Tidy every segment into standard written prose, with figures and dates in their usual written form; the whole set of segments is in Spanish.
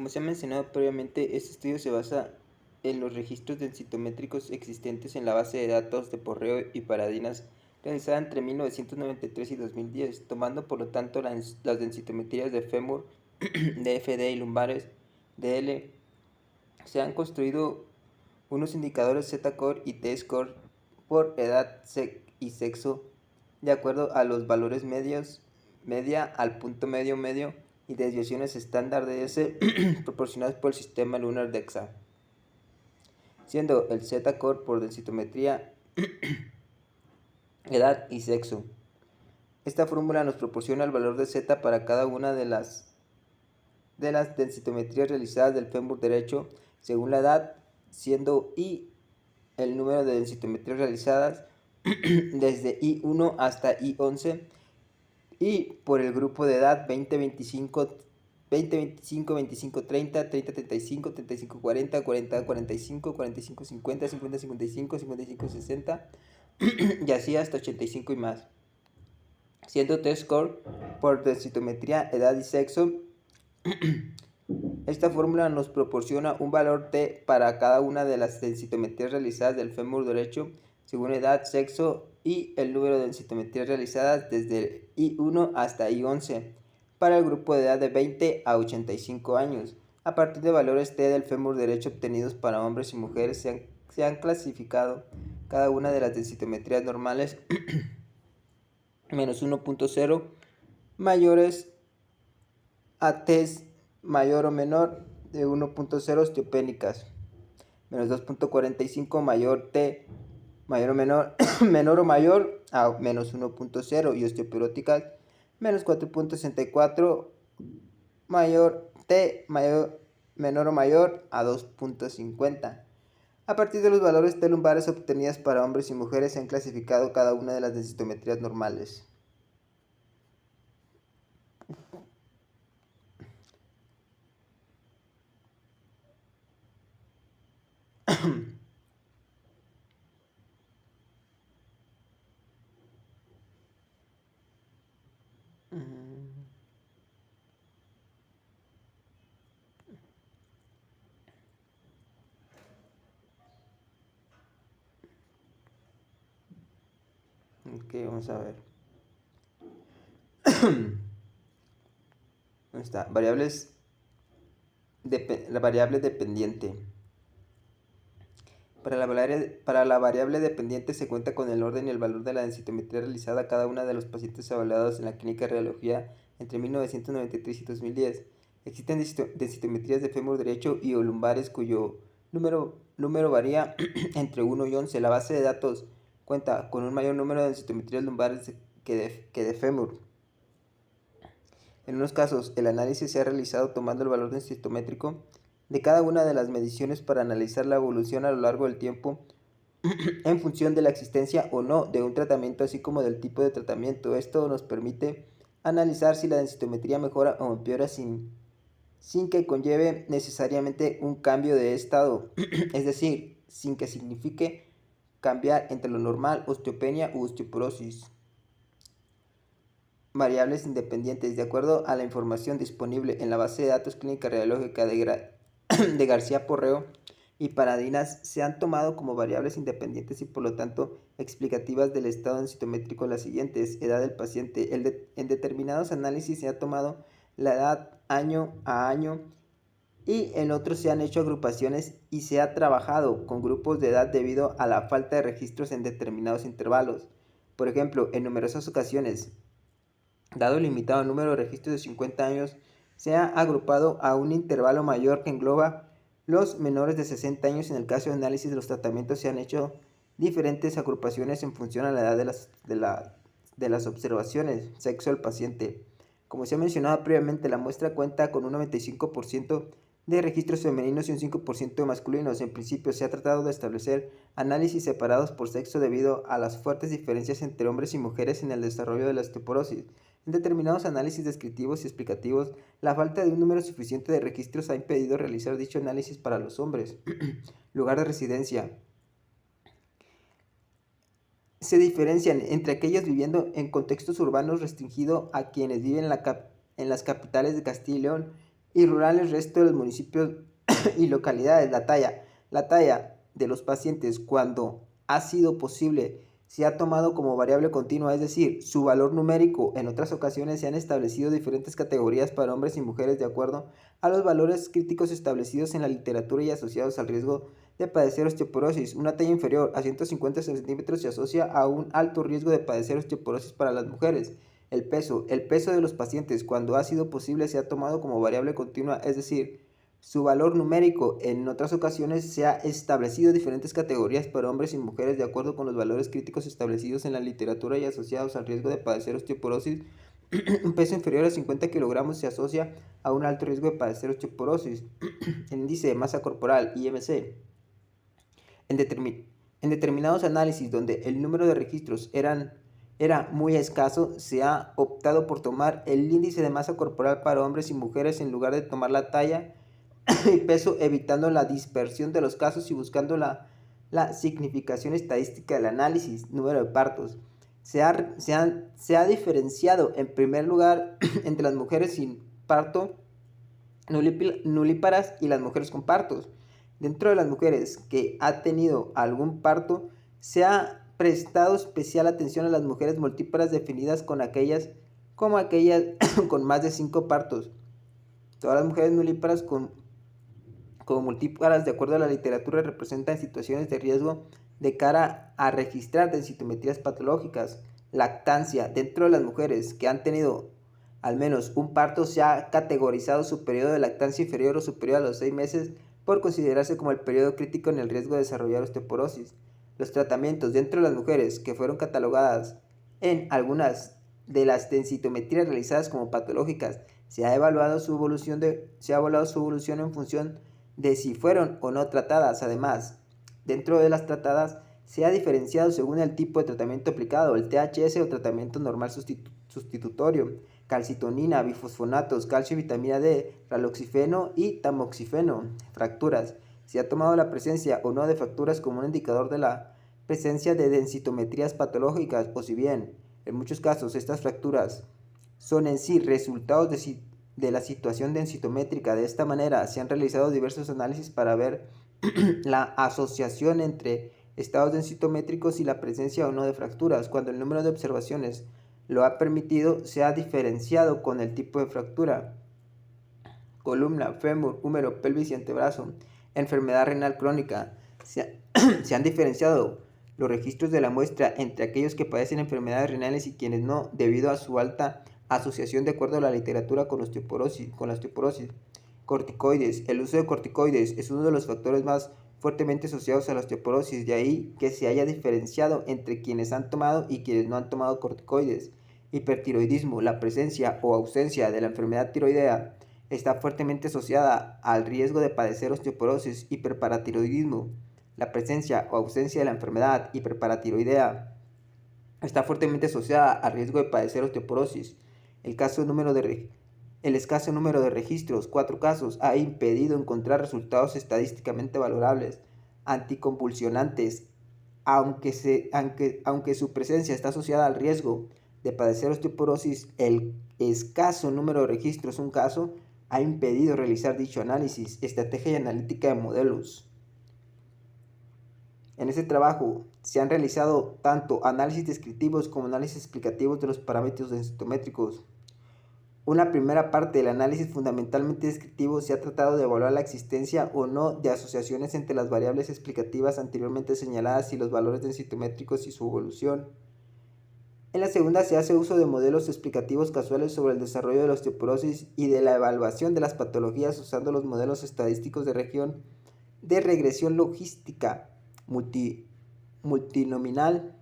Como se ha mencionado previamente, este estudio se basa en los registros densitométricos existentes en la base de datos de Porreo y Paradinas realizada entre 1993 y 2010, tomando por lo tanto las densitometrías de fémur, de FD y lumbares de L. Se han construido unos indicadores Z-Core y T-Score por edad y sexo de acuerdo a los valores media al punto medio y desviaciones estándar de S proporcionadas por el sistema Lunar DEXA, siendo el Z-Core por densitometría, edad y sexo. Esta fórmula nos proporciona el valor de Z para cada una de las densitometrías realizadas del fémur derecho según la edad, siendo I el número de densitometrías realizadas desde I1 hasta I11, y por el grupo de edad 20-25, 25-30, 30-35, 35-40, 40-45, 45-50, 50-55, 55-60 y así hasta 85 y más. Siendo T-Score por densitometría, edad y sexo. Esta fórmula nos proporciona un valor T para cada una de las densitometrías realizadas del fémur derecho según edad, sexo y el número de densitometrías realizadas desde I1 hasta I11 para el grupo de edad de 20 a 85 años. A partir de valores T del fémur derecho obtenidos para hombres y mujeres, se han clasificado cada una de las densitometrías normales menos 1.0 mayores a T mayor o menor de 1.0 osteopénicas, menos 2.45 mayor T mayor o menor, menor o mayor a menos 1.0 y osteoporóticas, menos 4.64 mayor T mayor, menor o mayor a 2.50. A partir de los valores T lumbares obtenidas para hombres y mujeres, se han clasificado cada una de las densitometrías normales. Ok, vamos a ver. ¿Dónde está? La variable dependiente. Para la variable dependiente se cuenta con el orden y el valor de la densitometría realizada a cada una de los pacientes evaluados en la clínica de radiología entre 1993 y 2010. Existen densitometrías de fémur derecho y o lumbares cuyo número varía entre 1 y 11. La base de datos cuenta con un mayor número de densitometrías lumbares que de fémur. En unos casos, el análisis se ha realizado tomando el valor densitométrico de cada una de las mediciones para analizar la evolución a lo largo del tiempo en función de la existencia o no de un tratamiento, así como del tipo de tratamiento. Esto nos permite analizar si la densitometría mejora o empeora sin que conlleve necesariamente un cambio de estado, es decir, sin que signifique cambiar entre lo normal, osteopenia u osteoporosis. Variables independientes. De acuerdo a la información disponible en la base de datos clínica radiológica de García Porreo y Paradinas, se han tomado como variables independientes y por lo tanto explicativas del estado densitométrico las siguientes: edad del paciente. En determinados análisis se ha tomado la edad año a año y en otros se han hecho agrupaciones y se ha trabajado con grupos de edad debido a la falta de registros en determinados intervalos. Por ejemplo, en numerosas ocasiones, dado el limitado número de registros de 50 años, se ha agrupado a un intervalo mayor que engloba los menores de 60 años. En el caso de análisis de los tratamientos se han hecho diferentes agrupaciones en función a la edad de las observaciones, sexo del paciente. Como se ha mencionado previamente, la muestra cuenta con un 95% de registros femeninos y un 5% de masculinos. En principio se ha tratado de establecer análisis separados por sexo debido a las fuertes diferencias entre hombres y mujeres en el desarrollo de la osteoporosis. En determinados análisis descriptivos y explicativos, la falta de un número suficiente de registros ha impedido realizar dicho análisis para los hombres. Lugar de residencia. Se diferencian entre aquellos viviendo en contextos urbanos restringido a quienes viven en las capitales de Castilla y León y rurales resto de los municipios y localidades. La talla de los pacientes cuando ha sido posible se ha tomado como variable continua, es decir, su valor numérico. En otras ocasiones se han establecido diferentes categorías para hombres y mujeres de acuerdo a los valores críticos establecidos en la literatura y asociados al riesgo de padecer osteoporosis. Una talla inferior a 150 centímetros se asocia a un alto riesgo de padecer osteoporosis para las mujeres. El peso de los pacientes cuando ha sido posible se ha tomado como variable continua, es decir, su valor numérico. En otras ocasiones se ha establecido diferentes categorías para hombres y mujeres de acuerdo con los valores críticos establecidos en la literatura y asociados al riesgo de padecer osteoporosis. Un peso inferior a 50 kilogramos se asocia a un alto riesgo de padecer osteoporosis. El índice de masa corporal, IMC. En, en determinados análisis donde el número de registros era muy escaso, se ha optado por tomar el índice de masa corporal para hombres y mujeres en lugar de tomar la talla y peso, evitando la dispersión de los casos y buscando la significación estadística del análisis. Número de partos. Se ha diferenciado en primer lugar entre las mujeres sin parto nulíparas y las mujeres con partos. Dentro de las mujeres que ha tenido algún parto, se ha prestado especial atención a las mujeres multíparas definidas como aquellas con más de 5 partos. Todas las mujeres nulíparas como multíparas, de acuerdo a la literatura, representan situaciones de riesgo de cara a registrar densitometrías patológicas. Lactancia. Dentro de las mujeres que han tenido al menos un parto, se ha categorizado su periodo de lactancia inferior o superior a los 6 meses por considerarse como el periodo crítico en el riesgo de desarrollar osteoporosis. Los tratamientos. Dentro de las mujeres que fueron catalogadas en algunas de las densitometrías realizadas como patológicas, se ha evaluado su evolución en función de si fueron o no tratadas. Además, dentro de las tratadas se ha diferenciado según el tipo de tratamiento aplicado, el THS o tratamiento normal sustitutorio, calcitonina, bifosfonatos, calcio y vitamina D, raloxifeno y tamoxifeno. Fracturas. Se ha tomado la presencia o no de fracturas como un indicador de la presencia de densitometrías patológicas, o si bien, en muchos casos, estas fracturas son en sí resultados de la situación densitométrica. De esta manera, se han realizado diversos análisis para ver la asociación entre estados densitométricos y la presencia o no de fracturas. Cuando el número de observaciones lo ha permitido, se ha diferenciado con el tipo de fractura. Columna, fémur, húmero, pelvis y antebrazo. Enfermedad renal crónica. Se han diferenciado los registros de la muestra entre aquellos que padecen enfermedades renales y quienes no, debido a su alta asociación de acuerdo a la literatura con la osteoporosis. Corticoides. El uso de corticoides es uno de los factores más fuertemente asociados a la osteoporosis, de ahí que se haya diferenciado entre quienes han tomado y quienes no han tomado corticoides. Hipertiroidismo. La presencia o ausencia de la enfermedad tiroidea está fuertemente asociada al riesgo de padecer osteoporosis. Hiperparatiroidismo. La presencia o ausencia de la enfermedad hiperparatiroidea está fuertemente asociada al riesgo de padecer osteoporosis. El escaso número de registros, 4 casos, ha impedido encontrar resultados estadísticamente valorables. Anticonvulsionantes. Aunque su presencia está asociada al riesgo de padecer osteoporosis, el escaso número de registros, un caso, ha impedido realizar dicho análisis. Estrategia y analítica de modelos. En este trabajo se han realizado tanto análisis descriptivos como análisis explicativos de los parámetros densitométricos. Una primera parte del análisis fundamentalmente descriptivo se ha tratado de evaluar la existencia o no de asociaciones entre las variables explicativas anteriormente señaladas y los valores densitométricos y su evolución. En la segunda se hace uso de modelos explicativos casuales sobre el desarrollo de la osteoporosis y de la evaluación de las patologías usando los modelos estadísticos de regresión logística multinomial.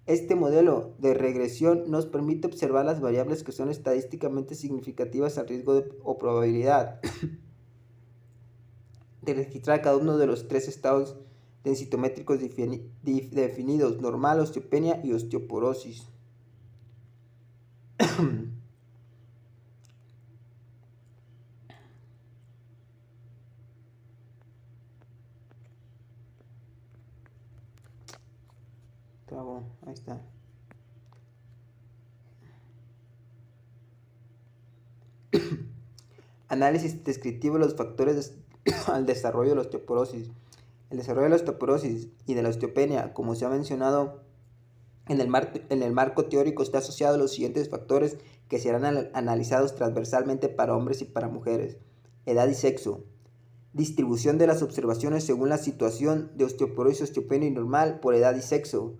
Este modelo de regresión nos permite observar las variables que son estadísticamente significativas al riesgo o probabilidad de registrar cada uno de los 3 estados densitométricos definidos: normal, osteopenia y osteoporosis. Ahí está. Análisis descriptivo de los factores al desarrollo de la osteoporosis. El desarrollo de la osteoporosis y de la osteopenia, como se ha mencionado en el marco teórico, está asociado a los siguientes factores que serán analizados transversalmente para hombres y para mujeres: edad y sexo. Distribución de las observaciones según la situación de osteoporosis, osteopenia normal por edad y sexo.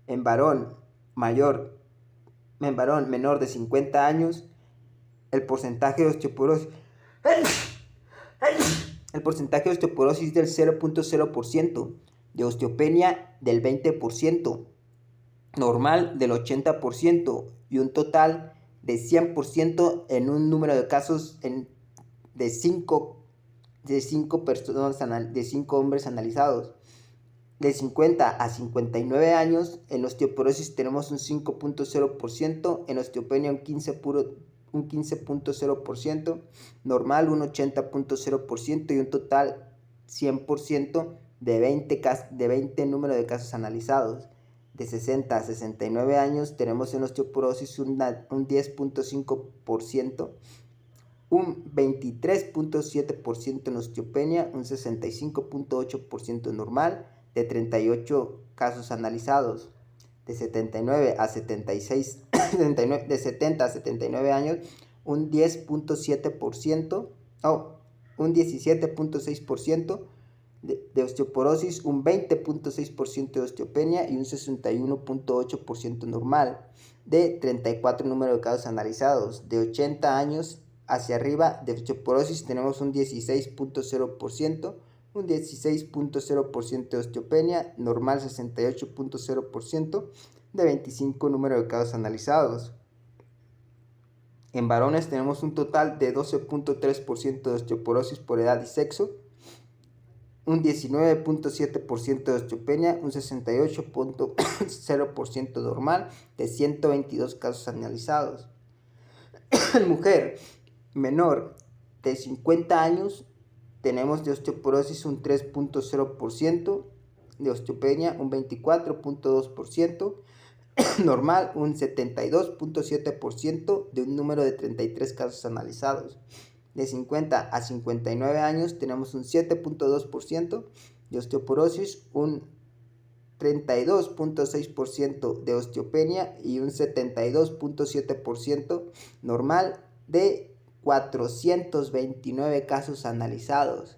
En varón menor de 50 años, el porcentaje de osteoporosis del 0.0%, de osteopenia del 20%, normal del 80% y un total de 100% en un número de casos de 5 hombres analizados. De 50 a 59 años, en osteoporosis tenemos un 5.0%, en osteopenia un 15.0%, normal un 80.0% y un total 100% de 20 número de casos analizados. De 60 a 69 años tenemos en osteoporosis un 10.5%, un 23.7% en osteopenia, un 65.8% normal, de 38 casos analizados. De 70 a 79 años, un 10.7%, un 17.6% de osteoporosis, un 20.6% de osteopenia y un 61.8% normal, de 34 número de casos analizados. De 80 años hacia arriba de osteoporosis tenemos un 16.0%, un 16.0% de osteopenia, normal 68.0%, de 25 número de casos analizados. En varones tenemos un total de 12.3% de osteoporosis por edad y sexo, un 19.7% de osteopenia, un 68.0% normal, de 122 casos analizados. En mujer menor de 50 años tenemos de osteoporosis un 3.0%, de osteopenia un 24.2%, normal un 72.7%, de un número de 33 casos analizados. De 50 a 59 años tenemos un 7.2% de osteoporosis, un 32.6% de osteopenia y un 72.7% normal, de 429 casos analizados.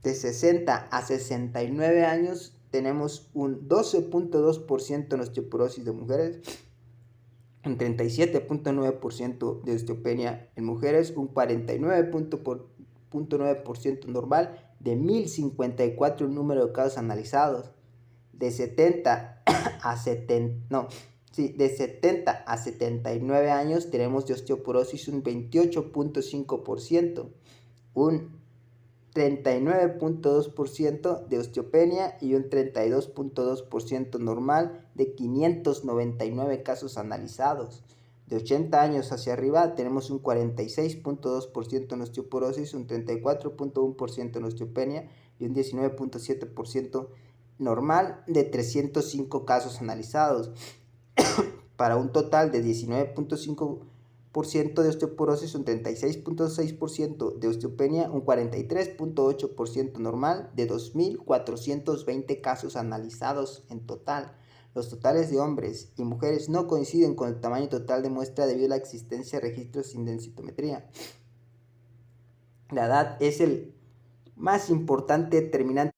De 60 a 69 años tenemos un 12.2% en osteoporosis de mujeres, un 37.9% de osteopenia en mujeres, un 49.9% normal, de 1054 número de casos analizados. De 70 a 79 años tenemos de osteoporosis un 28.5%, un 39.2% de osteopenia y un 32.2% normal, de 599 casos analizados. De 80 años hacia arriba tenemos un 46.2% en osteoporosis, un 34.1% en osteopenia y un 19.7% normal, de 305 casos analizados, para un total de 19.5% de osteoporosis, un 36.6% de osteopenia, un 43.8% normal, de 2.420 casos analizados en total. Los totales de hombres y mujeres no coinciden con el tamaño total de muestra debido a la existencia de registros sin densitometría. La edad es el más importante determinante.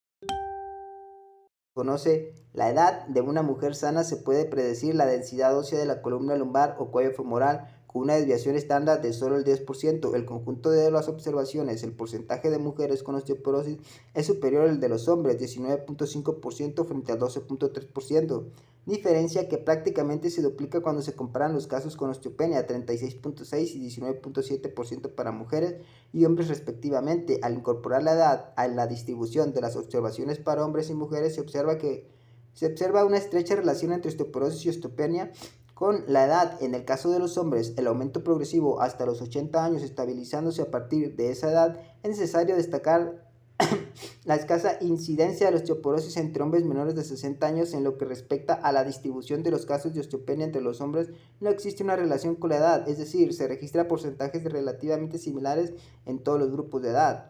Conoce la edad de una mujer sana, se puede predecir la densidad ósea de la columna lumbar o cuello femoral con una desviación estándar de solo el 10%. El conjunto de las observaciones, el porcentaje de mujeres con osteoporosis es superior al de los hombres, 19.5% frente al 12.3%, diferencia que prácticamente se duplica cuando se comparan los casos con osteopenia, 36.6 y 19.7% para mujeres y hombres respectivamente. Al incorporar la edad a la distribución de las observaciones para hombres y mujeres, se observa una estrecha relación entre osteoporosis y osteopenia con la edad. En el caso de los hombres, el aumento progresivo hasta los 80 años, estabilizándose a partir de esa edad. Es necesario destacar la escasa incidencia de la osteoporosis entre hombres menores de 60 años. En lo que respecta a la distribución de los casos de osteopenia entre los hombres, no existe una relación con la edad, es decir, se registra porcentajes relativamente similares en todos los grupos de edad.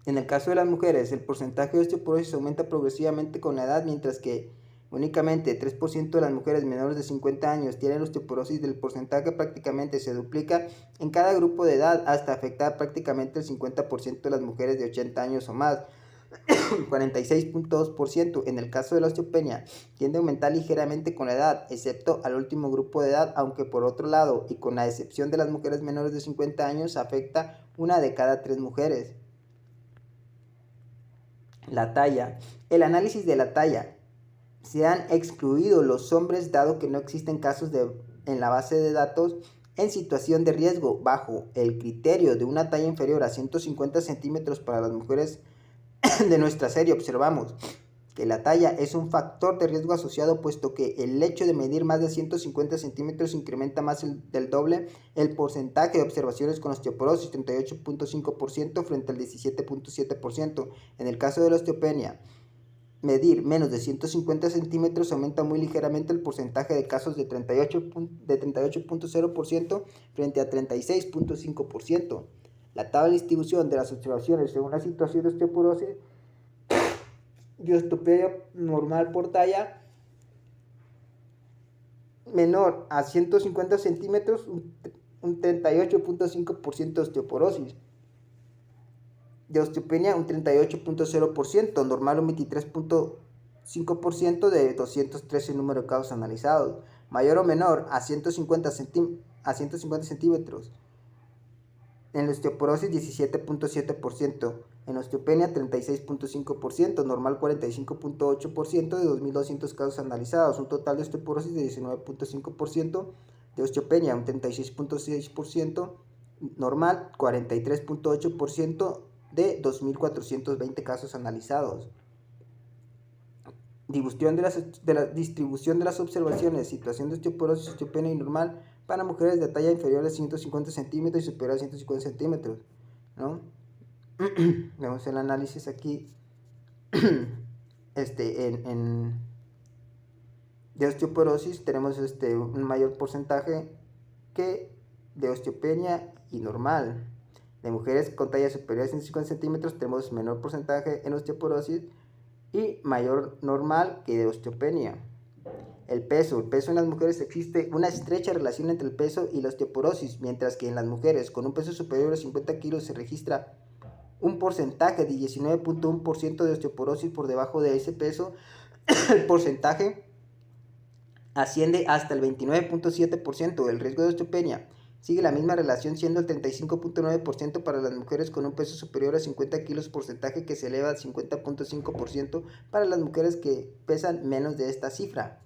En el caso de las mujeres, el porcentaje de osteoporosis aumenta progresivamente con la edad, mientras que únicamente 3% de las mujeres menores de 50 años tienen osteoporosis. El porcentaje prácticamente se duplica en cada grupo de edad hasta afectar prácticamente el 50% de las mujeres de 80 años o más. 46.2%. En el caso de la osteopenia, tiende a aumentar ligeramente con la edad, excepto al último grupo de edad, aunque por otro lado, y con la excepción de las mujeres menores de 50 años, afecta una de cada 3 mujeres. La talla. El análisis de la talla. Se han excluido los hombres dado que no existen casos en la base de datos en situación de riesgo bajo el criterio de una talla inferior a 150 centímetros para las mujeres de nuestra serie. Observamos que la talla es un factor de riesgo asociado, puesto que el hecho de medir más de 150 centímetros incrementa más del doble el porcentaje de observaciones con osteoporosis, 38.5% frente al 17.7%. En el caso de la osteopenia, medir menos de 150 centímetros aumenta muy ligeramente el porcentaje de casos de 38.0% frente a 36.5%. La tabla de distribución de las observaciones según la situación de osteoporosis y osteopenia normal por talla menor a 150 centímetros, un 38.5% de osteoporosis. De osteopenia, un 38.0%, normal un 23.5% de 213 número de casos analizados. Mayor o menor a 150 centímetros. En la osteoporosis, 17.7%. En osteopenia, 36.5%. Normal, 45.8% de 2.200 casos analizados. Un total de osteoporosis de 19.5%. De osteopenia, un 36.6%. Normal, 43.8% de 2.420 casos analizados. Distribución de las observaciones. Situación de osteoporosis, osteopenia y normal para mujeres de talla inferior a 150 centímetros y superior a 150 centímetros, ¿no? Vemos el análisis aquí de osteoporosis. Tenemos un mayor porcentaje que de osteopenia y normal. De mujeres con talla superior a 150 centímetros tenemos menor porcentaje en osteoporosis y mayor normal que de osteopenia. El peso en las mujeres, existe una estrecha relación entre el peso y la osteoporosis, mientras que en las mujeres con un peso superior a 50 kilos se registra un porcentaje de 19.1% de osteoporosis. Por debajo de ese peso, el porcentaje asciende hasta el 29.7%. El riesgo de osteopenia sigue la misma relación, siendo el 35.9% para las mujeres con un peso superior a 50 kilos, porcentaje que se eleva al 50.5% para las mujeres que pesan menos de esta cifra.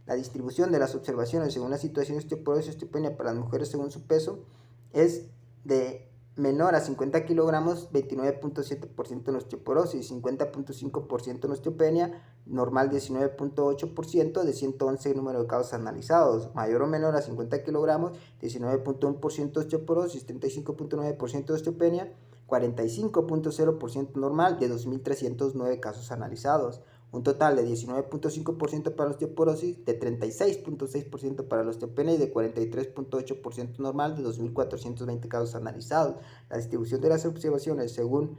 La distribución de las observaciones según la situación de osteoporosis y osteopenia para las mujeres según su peso es de menor a 50 kilogramos, 29.7% en osteoporosis, 50.5% en osteopenia, normal 19.8% de 111 número de casos analizados. Mayor o menor a 50 kilogramos, 19.1% osteoporosis, 35.9% de osteopenia, 45.0% normal de 2.309 casos analizados. Un total de 19.5% para la osteoporosis, de 36.6% para la osteopenia y de 43.8% normal de 2.420 casos analizados. La distribución de las observaciones según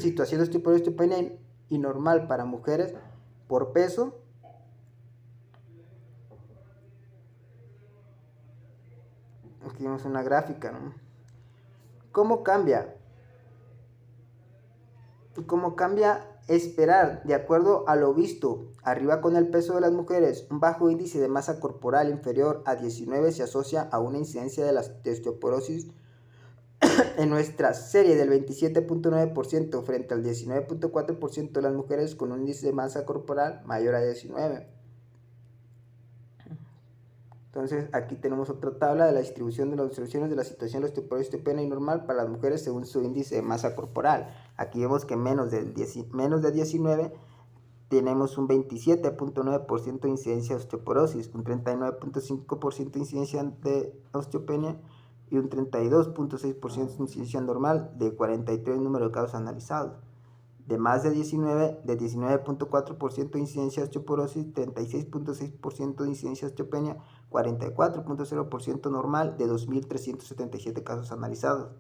situación de osteoporosis, osteopenia y normal para mujeres por peso. Aquí vemos una gráfica, ¿no? ¿Cómo cambia? ¿Cómo cambia? Esperar, de acuerdo a lo visto arriba con el peso de las mujeres, un bajo índice de masa corporal inferior a 19 se asocia a una incidencia de la osteoporosis en nuestra serie del 27.9% frente al 19.4% de las mujeres con un índice de masa corporal mayor a 19. Entonces aquí tenemos otra tabla de la distribución de las observaciones de la situación de la osteoporosis, osteopenia y normal para las mujeres según su índice de masa corporal. Aquí vemos que menos de 19 tenemos un 27.9% de incidencia de osteoporosis, un 39.5% de incidencia de osteopenia y un 32.6% de incidencia normal de 43 número de casos analizados. De más de 19.4% de incidencia de osteoporosis, 36.6% de incidencia de osteopenia, 44.0% normal de 2.377 casos analizados.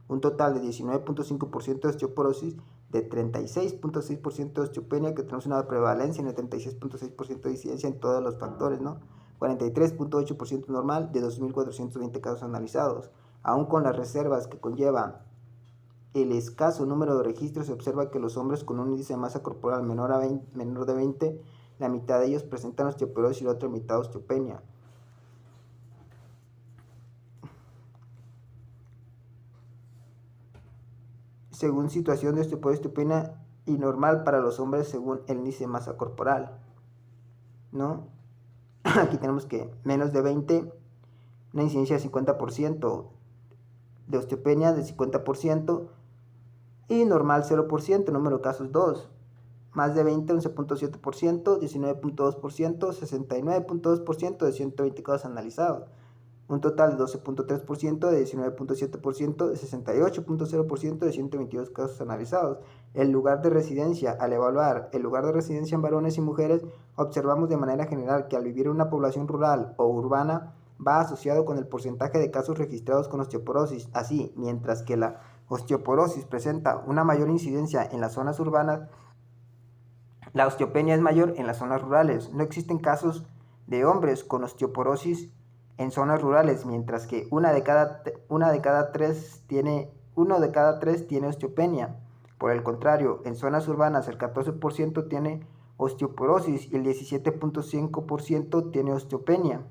Un total de 19.5% de osteoporosis, de 36.6% de osteopenia, que tenemos una prevalencia en el 36.6% de incidencia en todos los factores, ¿no? 43.8% normal de 2.420 casos analizados. Aún con las reservas que conlleva el escaso número de registros, se observa que los hombres con un índice de masa corporal menor de 20, la mitad de ellos presentan osteoporosis y la otra mitad osteopenia. Según situación de osteopenia y normal para los hombres según el índice de masa corporal, ¿no? Aquí tenemos que menos de 20, una incidencia de 50%, de osteopenia de 50%, y normal 0%, número de casos 2. Más de 20, 11.7%, 19.2%, 69.2% de 120 casos analizados. Un total de 12.3%, de 19.7%, de 68.0% de 122 casos analizados. El lugar de residencia. Al evaluar el lugar de residencia en varones y mujeres, observamos de manera general que al vivir en una población rural o urbana, va asociado con el porcentaje de casos registrados con osteoporosis. Así, mientras que la osteoporosis presenta una mayor incidencia en las zonas urbanas, la osteopenia es mayor en las zonas rurales. No existen casos de hombres con osteoporosis en zonas rurales, mientras que uno de cada tres tiene osteopenia. Por el contrario, en zonas urbanas el 14% tiene osteoporosis y el 17.5% tiene osteopenia.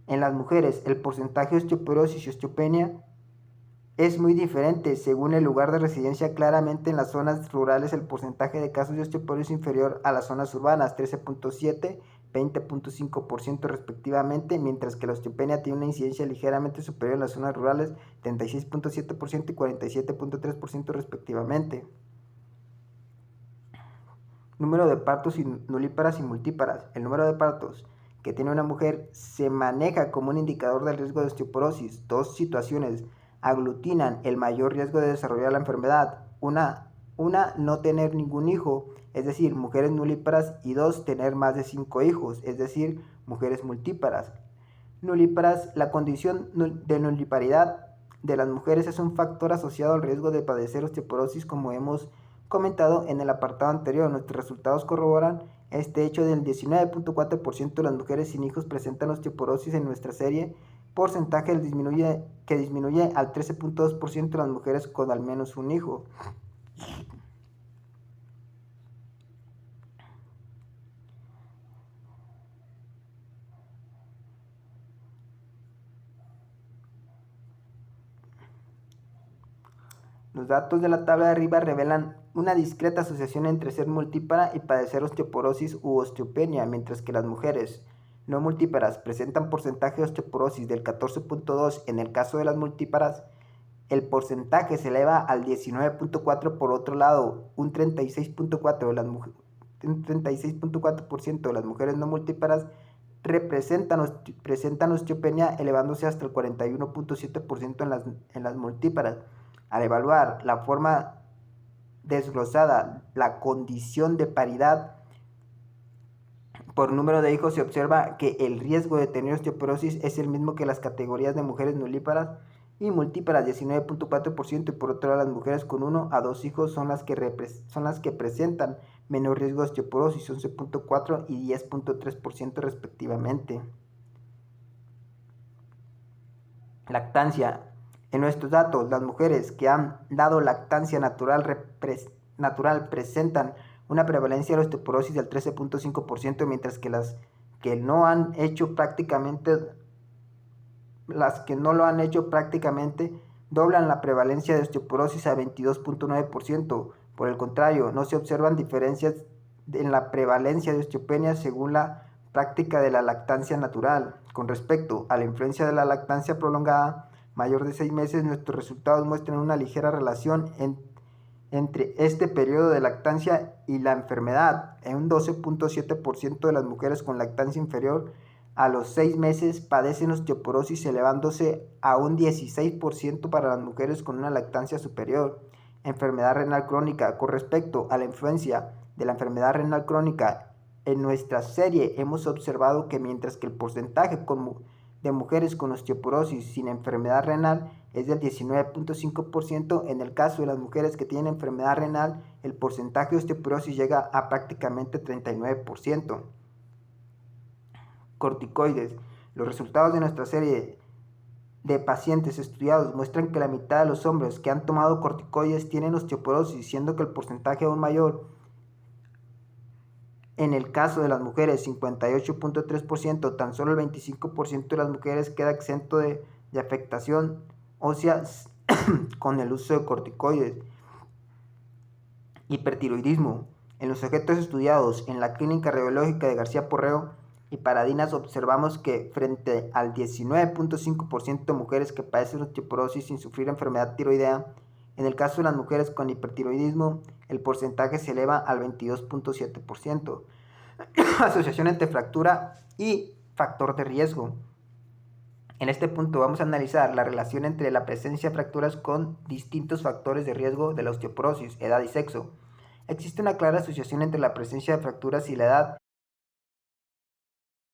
En las mujeres, el porcentaje de osteoporosis y osteopenia es muy diferente según el lugar de residencia. Claramente en las zonas rurales el porcentaje de casos de osteoporosis es inferior a las zonas urbanas, 13.7%, 20.5% respectivamente, mientras que la osteopenia tiene una incidencia ligeramente superior en las zonas rurales, 36.7% y 47.3% respectivamente. Número de partos nulíparas y multíparas. El número de partos que tiene una mujer se maneja como un indicador del riesgo de osteoporosis. Dos situaciones aglutinan el mayor riesgo de desarrollar la enfermedad. Una, no tener ningún hijo, es decir, mujeres nulíparas, y dos, tener más de 5 hijos, es decir, mujeres multíparas. Nulíparas, la condición de nuliparidad de las mujeres es un factor asociado al riesgo de padecer osteoporosis, como hemos comentado en el apartado anterior. Nuestros resultados corroboran este hecho. Del 19.4% de las mujeres sin hijos presentan osteoporosis en nuestra serie, porcentaje que disminuye al 13.2% de las mujeres con al menos un hijo. Los datos de la tabla de arriba revelan una discreta asociación entre ser multípara y padecer osteoporosis u osteopenia, mientras que las mujeres no multíparas presentan porcentaje de osteoporosis del 14.2. En el caso de las multíparas, el porcentaje se eleva al 19.4. Por otro lado, un 36.4% de las mujeres no multíparas presentan osteopenia, elevándose hasta el 41.7% en las multíparas. Al evaluar la forma desglosada, la condición de paridad por número de hijos, se observa que el riesgo de tener osteoporosis es el mismo que las categorías de mujeres nulíparas y multíparas, 19.4%, y por otro lado las mujeres con 1 a 2 hijos son las que presentan menor riesgo de osteoporosis, 11.4 y 10.3% respectivamente. Lactancia. En nuestros datos, las mujeres que han dado lactancia natural presentan una prevalencia de osteoporosis del 13.5%, mientras que las que no lo han hecho prácticamente doblan la prevalencia de osteoporosis a 22.9%. Por el contrario, no se observan diferencias en la prevalencia de osteopenia según la práctica de la lactancia natural. Con respecto a la influencia de la lactancia prolongada mayor de 6 meses, nuestros resultados muestran una ligera relación entre este periodo de lactancia y la enfermedad. En un 12.7% de las mujeres con lactancia inferior a los 6 meses padecen osteoporosis, elevándose a un 16% para las mujeres con una lactancia superior. Enfermedad renal crónica. Con respecto a la influencia de la enfermedad renal crónica, en nuestra serie hemos observado que mientras que el porcentaje de mujeres con osteoporosis sin enfermedad renal es del 19.5%, en el caso de las mujeres que tienen enfermedad renal, el porcentaje de osteoporosis llega a prácticamente 39%. Corticoides. Los resultados de nuestra serie de pacientes estudiados muestran que la mitad de los hombres que han tomado corticoides tienen osteoporosis, siendo que el porcentaje aún mayor en el caso de las mujeres, 58.3%, tan solo el 25% de las mujeres queda exento de afectación ósea con el uso de corticoides. Hipertiroidismo. En los sujetos estudiados en la clínica radiológica de García-Porreo y Paradinas observamos que frente al 19.5% de mujeres que padecen osteoporosis sin sufrir enfermedad tiroidea, en el caso de las mujeres con hipertiroidismo, el porcentaje se eleva al 22.7%. Asociación entre fractura y factor de riesgo. En este punto vamos a analizar la relación entre la presencia de fracturas con distintos factores de riesgo de la osteoporosis, edad y sexo. Existe una clara asociación entre la presencia de fracturas y la edad,